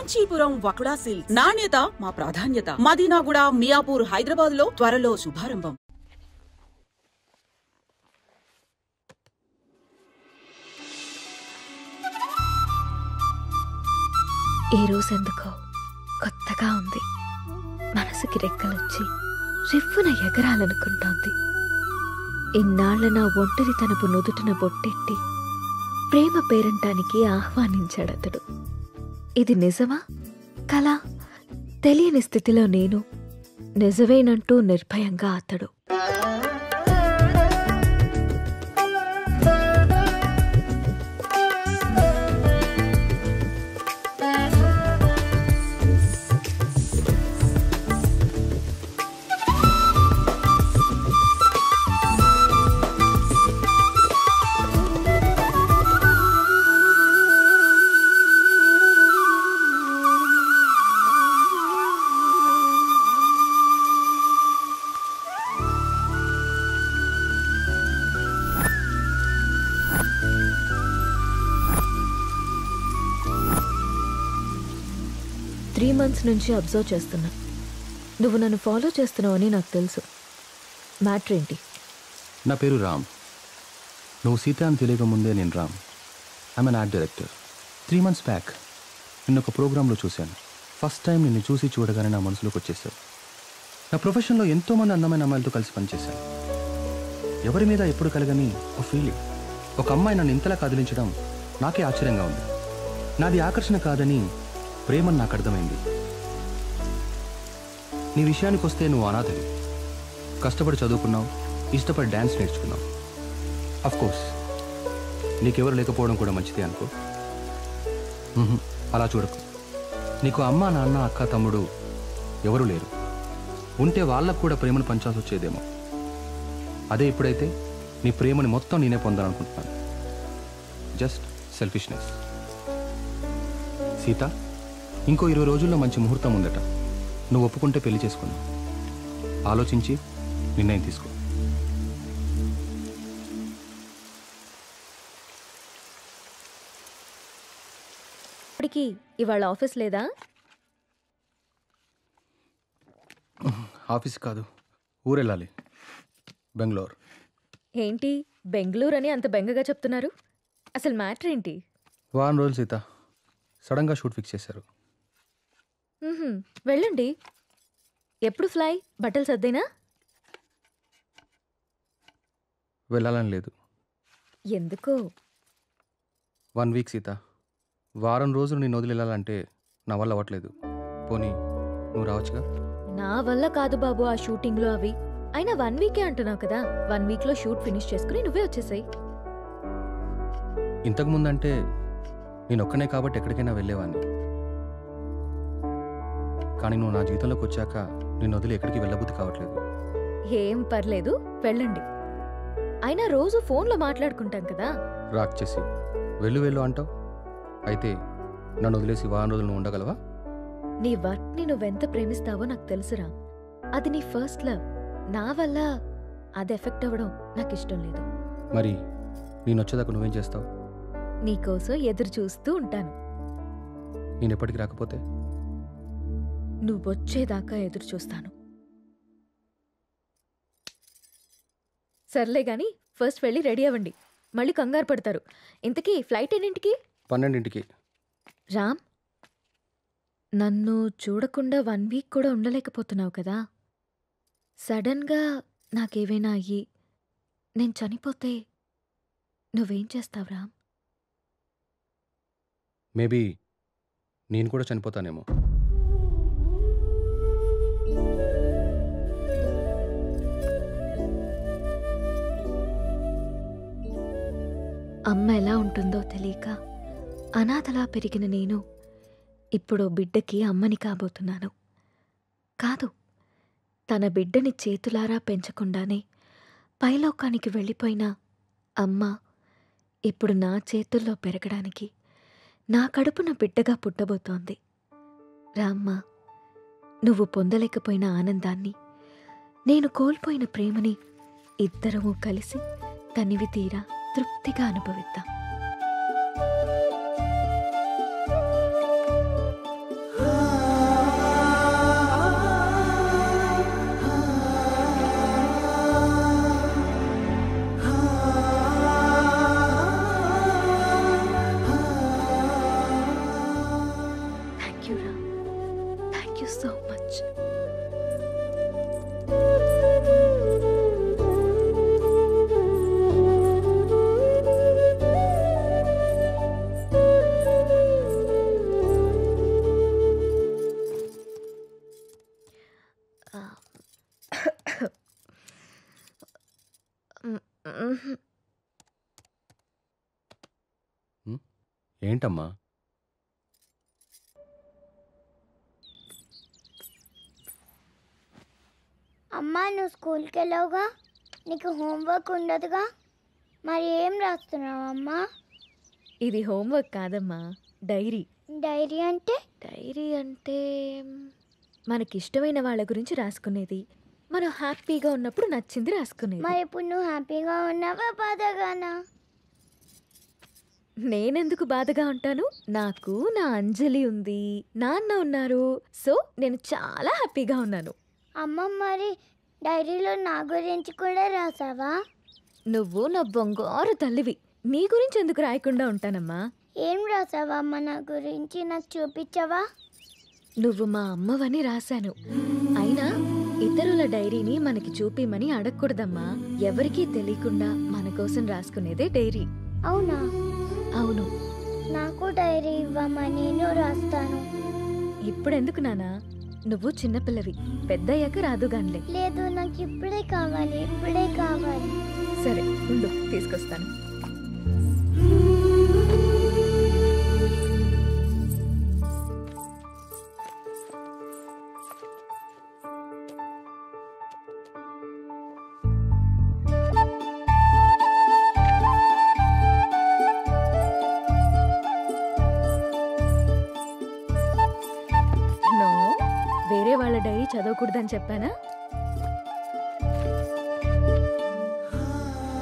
Kanchipuram వకుడా silks. నాణ్యత మా ప్రాధాన్యత. మదీనాగూడ, మియాపూర్, హైదరాబాద్ లో త్వరలో శుభారంభం. ఈ రోజెందుకో కొత్తగా ఉంది. మనసుకి రెక్కలొచ్చి రివ్వున ఎగరాలనుకుంటోంది. ఇన్నాళ్ల నా ఒంటరితనపు నుదుటిన బొట్టెట్టి ప్రేమ పేరంటానికి ఆహ్వానించాడతడు. ఇది నిజమా కలా తెలియని స్థితిలో నేను, నిజమేనంటూ నిర్భయంగా అతడు. months నుంచి అబ్జర్వ్ చేస్తున్నా. నువ్వు నన్ను ఫాలో చేస్తున్నావని నాకు తెలుసు. మ్యాటర్ ఏంటి? నా పేరు రామ్. నువ్వు సీత అని తెలియక ముందే నేను Ram. I'm an art director. 3 months back నిన్న ఒక ప్రోగ్రాంలో చూశాను. ఫస్ట్ టైం నిన్ను చూసి చూడగానే నా మనసులోకి వచ్చేసావు. నా ప్రొఫెషన్లో ఎంతోమంది అందమైన అమ్మాయిలతో కలిసి పనిచేశాను. ఎవరి మీద ఎప్పుడు కలగని ఒక ఫీలింగ్. ఒక అమ్మాయి నన్ను ఇంతలా కదిలించడం నాకే ఆశ్చర్యంగా ఉంది. నాది ఆకర్షణ కాదని ప్రేమని నాకు అర్థమైంది. నీ విషయానికి వస్తే నువ్వు అనాథవి. కష్టపడి చదువుకున్నావు, ఇష్టపడి డ్యాన్స్ నేర్చుకున్నావు. అఫ్కోర్స్ నీకెవరు లేకపోవడం కూడా మంచిదే అనుకో. అలా చూడకు. నీకు అమ్మ, నాన్న, అక్క, తమ్ముడు ఎవరూ లేరు. ఉంటే వాళ్ళకు కూడా ప్రేమను పంచాల్సి వచ్చేదేమో. అదే ఇప్పుడైతే నీ ప్రేమని మొత్తం నేనే పొందాలనుకుంటున్నాను. Just selfishness. సీత, ఇంకో 20 రోజుల్లో మంచి ముహూర్తం ఉందట. నువ్వు ఒప్పుకుంటే పెళ్లి చేసుకున్నావు. ఆలోచించి నిర్ణయం తీసుకో. ఇప్పటికి ఇవాళ ఆఫీస్ లేదా? ఆఫీస్ కాదు, ఊరెళ్ళాలి. బెంగళూరు. ఏంటి బెంగళూరు అని అంత బెంగగా చెప్తున్నారు? అసలు మ్యాటర్ ఏంటి? 1 వారం రోజులు సీత. సడన్గా షూట్ ఫిక్స్ చేశారు. వెళ్ళండి. ఎప్పుడు ఫ్లై? బట్టలు సర్దేనా? వెళ్ళాలని లేదు. ఎందుకో? 1 వీక్ సీత. 1 వారం రోజులు నేను వదిలి వెళ్ళాలంటే నా వల్ల అవ్వట్లేదు. పోనీ నువ్వు రావచ్చుగా? నా వల్ల కాదు బాబు ఆ షూటింగ్లో అవి. అయినా 1 వీకే అంటున్నావు కదా. 1 వీక్లో షూట్ ఫినిష్ చేసుకుని నువ్వే వచ్చేసాయి. ఇంతకుముందంటే నేను ఒక్కనే కాబట్టి ఎక్కడికైనా వెళ్ళేవాడిని. కానీ నువ్వు నా జీవితంలోకి వచ్చాక నిన్ను వదిలి ఎక్కడికి వెళ్ళబుద్ధి కావట్లేదు. ఏం పర్లేదు, వెళ్ళండి. అయినా రోజు ఫోన్లో మాట్లాడుకుంటాం కదా. రాక్ చేసి వెళ్ళు వెళ్ళు అంటావు. అయితే నన్ను వదిలేసి 1 వారం రోజులు నువ్వు ఉండగలవా? నీ వర్క్ని నువ్వెంత ప్రేమిస్తావో నాకు తెలుసురా. అది నీ ఫస్ట్ లవ్. నా వల్ల అది ఎఫెక్ట్ అవ్వడం నాకు ఇష్టం లేదు. మరి నేను వచ్చేదాకా నువ్వేం చేస్తావు? నీకోసం ఎదురు చూస్తూ ఉంటాను. నేను ఎప్పటికి రాకపోతే? నువ్వొచ్చేదాకా ఎదురు చూస్తాను. సర్లే గాని ఫస్ట్ వెళ్ళి రెడీ అవ్వండి. మళ్ళీ కంగారు పడతారు. ఇంతకీ ఫ్లైట్ ఎన్నింటికి? 12ంటికి. రామ్, నన్ను చూడకుండా 1 వీక్ కూడా ఉండలేకపోతున్నావు కదా. సడన్గా నాకేవైనా అయ్యి నేను చనిపోతే నువ్వేం చేస్తావు రామ్? మేబీ నేను కూడా చనిపోతానేమో. అమ్మ ఎలా ఉంటుందో తెలియక అనాథలా పెరిగిన నేను ఇప్పుడు బిడ్డకి అమ్మని కాబోతున్నాను. కాదు, తన బిడ్డని చేతులారా పెంచకుండానే పైలోకానికి వెళ్ళిపోయిన అమ్మ ఇప్పుడు నా చేతుల్లో పెరగడానికి నా కడుపున బిడ్డగా పుట్టబోతోంది. రామ్మ, నువ్వు పొందలేకపోయిన ఆనందాన్ని, నేను కోల్పోయిన ప్రేమని ఇద్దరము కలిసి తనివి తీరా తృప్తిగా అనుభవిద్దాం. యూ రా, థ్యాంక్ యూ సో మచ్. ఏంటమ్మా? అమ్మా, నువ్వు స్కూల్కి వెళ్ళావుగా, నీకు హోంవర్క్ ఉండదుగా, మరి ఏం రాస్తున్నావు అమ్మా? ఇది హోంవర్క్ కాదమ్మా, డైరీ. డైరీ అంటే? డైరీ అంటే మనకిష్టమైన వాళ్ళ గురించి రాసుకునేది. మనం హ్యాపీగా ఉన్నప్పుడు నచ్చింది రాసుకునేది. మరి ఇప్పుడు నువ్వు హ్యాపీగా ఉన్నావా, బాధగానా? నేనెందుకు బాధగా ఉంటాను? నాకు నా అంజలి ఉంది, నాన్న ఉన్నారు. సో నేను చాలా హ్యాపీగా ఉన్నాను. అమ్మ, మరి డైరీలో నా గురించి కూడా రాసావా? నువ్వు నా బంగారు తల్లివి, నీ గురించి ఎందుకు రాయకుండా ఉంటానమ్మా? ఏం రాసావా అమ్మ నా గురించి? నాకు చూపించవా? నువ్వు మా అమ్మవని రాశాను. అయినా ఇతరుల డైరీని మనకి చూపిమని అడగకూడదమ్మా. ఎవరికీ తెలియకుండా మన కోసం రాసుకునేదే డైరీ. అవునా? అవును. నాకు డైరీ ఇవ్వమ్మా, నేను రాస్తాను. ఇప్పుడెందుకు నానా? నువ్వు చిన్నపిల్లవి, పెద్దయ్యాక రాదుగాన్లే. లేదు, నాకు ఇప్పుడే కావాలి, ఇప్పుడే కావాలి. సరే ఉండు, తీసుకొస్తాను. నో, వేరే వాళ్ళ డైరీ చదవకూడదని చెప్పానా?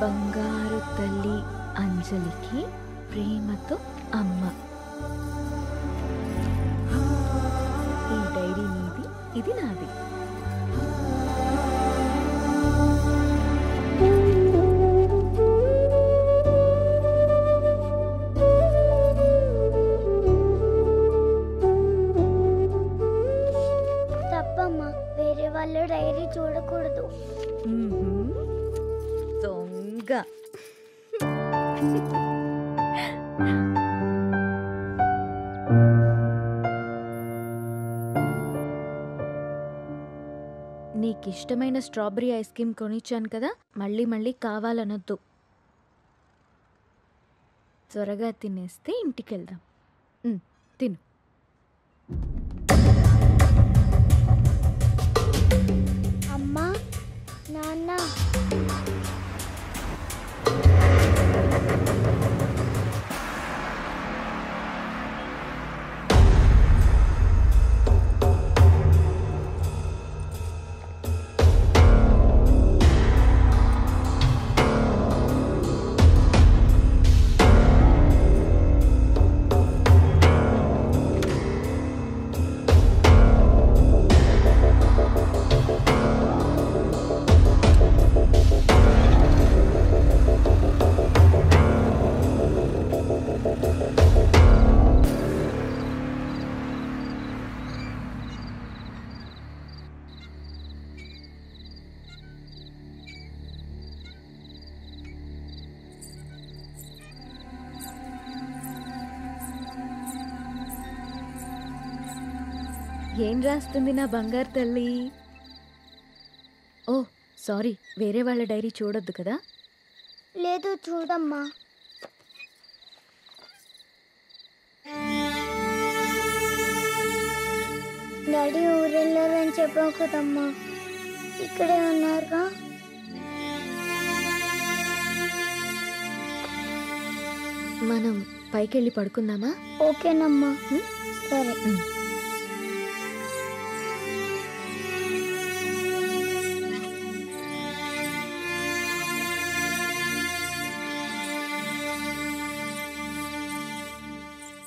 బంగారు తల్లి అంజలికి ప్రేమతో అమ్మ. ఈ డైరీ నీది, ఇది నాది. తప్పమ్మా, వేరే వాళ్ళ డైరీ చూడకూడదు. దొంగ. నీకిష్టమైన స్ట్రాబెరీ ఐస్ క్రీమ్ కొనిచ్చాను కదా, మళ్ళీ మళ్ళీ కావాలనొద్దు. త్వరగా తినేస్తే ఇంటికెళ్దాం. తిను. అమ్మా, నాన్న, ఏం రాస్తుంది నా బంగారు తల్లి? ఓ సారీ, వేరే వాళ్ళ డైరీ చూడొద్దు కదా. లేదు, చూడమ్మా. డాడీ ఊరెళ్ళారని చెప్పావు కదమ్మా, ఇక్కడే ఉన్నారుగా. మనం పైకెళ్ళి పడుకుందామా? ఓకేనమ్మా. సరే.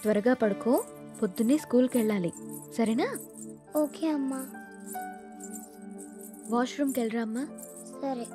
త్వరగా పడుకో, పొద్దున్నే స్కూల్కి వెళ్ళాలి, సరేనా? ఓకే అమ్మా. వాష్రూమ్కి వెళ్ళరా అమ్మా. సరే.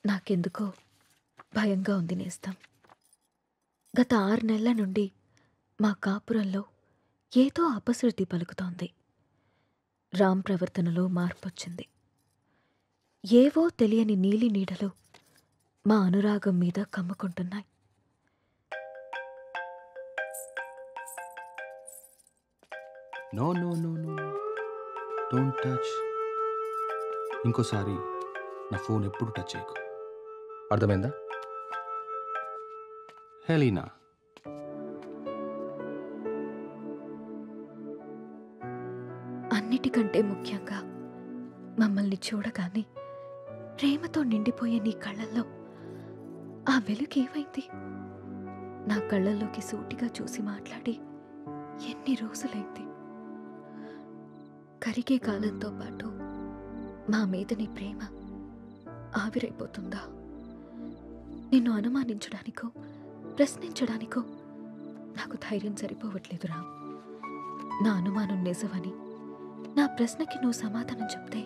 నాకెందుకో భయంగా ఉంది నేస్తం. గత 6 నెలల నుండి మా కాపురంలో ఏదో అపశృతి పలుకుతోంది. రామ్ ప్రవర్తనలో మార్పొచ్చింది. ఏవో తెలియని నీలి నీడలు మా అనురాగం మీద కమ్ముకుంటున్నాయి. No no no no don't touch. ఇంకోసారి నా ఫోన్ ఎప్పుడు టచ్ చేయకు, అర్థమైందా? హెలీనా, అన్నిటికంటే ముఖ్యంగా మమ్మల్ని చూడగానే ప్రేమతో నిండిపోయే నీ కళ్ళల్లో ఆ వెలుగేమైంది? నా కళ్ళల్లోకి సూటిగా చూసి మాట్లాడి ఎన్ని రోజులైంది? కరిగే కాలంతో పాటు మా మీద నీ ప్రేమ ఆవిరైపోతుందా? నిన్ను అనుమానించడానికో ప్రశ్నించడానికో నాకు ధైర్యం సరిపోవట్లేదు రామ్. నా అనుమానం నిజమని, నా ప్రశ్నకి నువ్వు సమాధానం చెప్తే